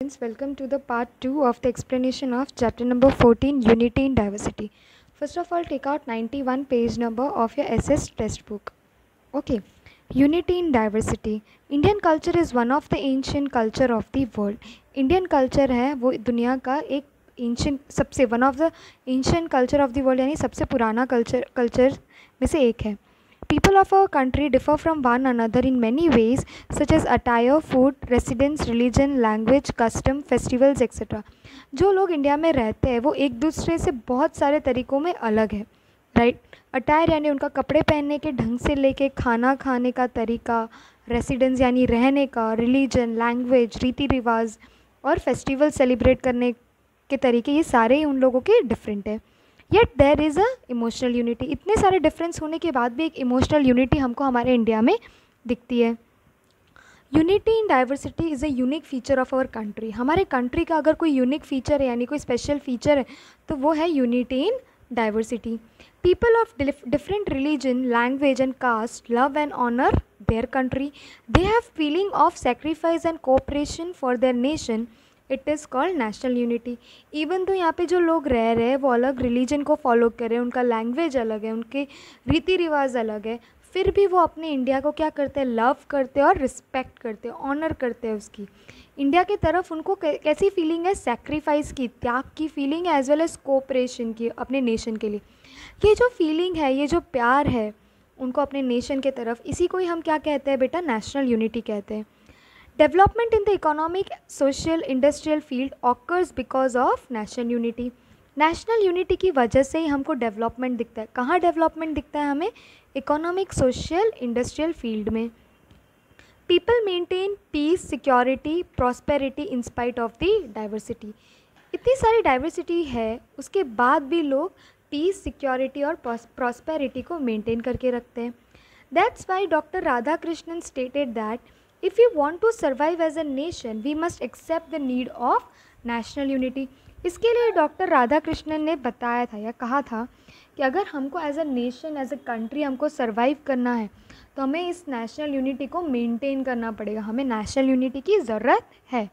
Friends, welcome to the part 2 of the explanation of chapter number 14, Unity in Diversity. First of all, take out 91 page number of your SS textbook. Okay, Unity in Diversity. Indian culture is one of the ancient culture of the world. Indian culture है वो दुनिया का एक ancient सबसे one of the ancient culture of the world यानी सबसे पुराना culture में से एक है. People of our country differ from one another in many ways, such as attire, food, residence, religion, language, custom, festivals, etc. जो लोग इंडिया में रहते हैं वो एक दूसरे से बहुत सारे तरीक़ों में अलग है, राइट. अटायर यानी उनका कपड़े पहनने के ढंग से लेके खाना खाने का तरीका, रेसिडेंस यानी रहने का, रिलीजन, लैंग्वेज, रीति रिवाज और फेस्टिवल सेलिब्रेट करने के तरीके, ये सारे ही उन लोगों के डिफरेंट है. Yet there is a emotional unity. इतने सारे डिफरेंस होने के बाद भी एक इमोशनल यूनिटी हमको हमारे इंडिया में दिखती है. Unity in diversity is a unique feature of our country. हमारे कंट्री का अगर कोई यूनिक फीचर है यानी कोई स्पेशल फीचर है तो वो है unity in diversity. People of different religion, language and caste love and honour their country. They have feeling of sacrifice and cooperation for their nation. It is called national unity. Even तो यहाँ पे जो लोग रह रहे हैं वो अलग रिलीजन को फॉलो कर रहे हैं, उनका लैंग्वेज अलग है, उनके रीति रिवाज अलग है, फिर भी वो अपने इंडिया को क्या करते हैं, लव करते हैं और रिस्पेक्ट करते हैं, ऑनर करते हैं उसकी. इंडिया की तरफ उनको कैसी फीलिंग है, सेक्रीफाइस की, त्याग की फीलिंग है, एज वेल एज कोऑपरेशन की अपने नेशन के लिए. ये जो फीलिंग है, ये जो प्यार है उनको अपने नेशन के तरफ, इसी को ही हम क्या कहते हैं बेटा, नेशनल यूनिटी कहते हैं. Development in the economic, social, industrial field occurs because of national unity. National unity की वजह से ही हमको डेवलपमेंट दिखता है. कहाँ डेवलपमेंट दिखता है हमें, इकोनॉमिक, सोशल, इंडस्ट्रियल फील्ड में. People maintain piece, security, prosperity in spite of the diversity. इतनी सारी डाइवर्सिटी है उसके बाद भी लोग पीस, सिक्योरिटी और प्रॉस्पेरिटी को मेंटेन करके रखते हैं. That's why doctor Radhakrishnan stated that if you want to survive as a nation we must accept the need of national unity. इसके लिए डॉक्टर राधा कृष्णन ने बताया था या कहा था कि अगर हमको as a nation, as a country हमको सर्वाइव करना है तो हमें इस नेशनल यूनिटी को मेंटेन करना पड़ेगा. हमें नेशनल यूनिटी की ज़रूरत है.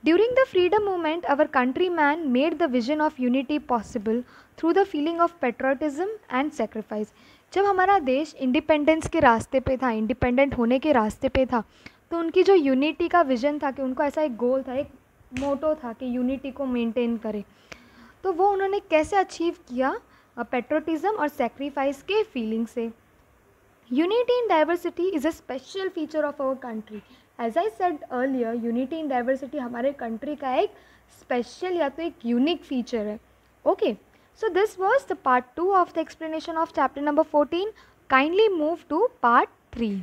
During the freedom movement our country man made the vision of unity possible through the feeling of patriotism and sacrifice. जब हमारा देश इंडिपेंडेंस के रास्ते पे था, इंडिपेंडेंट होने के रास्ते पे था, तो उनकी जो यूनिटी का विज़न था कि उनको ऐसा एक गोल था, एक मोटो था कि यूनिटी को मेंटेन करें, तो वो उन्होंने कैसे अचीव किया, पेट्रोटिज्म और सेक्रीफाइस के फीलिंग से. Unity in diversity is a special feature of our country. As I said earlier, unity in diversity हमारे कंट्री का एक स्पेशल या तो एक यूनिक फीचर है. Okay, so this was the part 2 of the explanation of chapter number 14. Kindly move to part 3.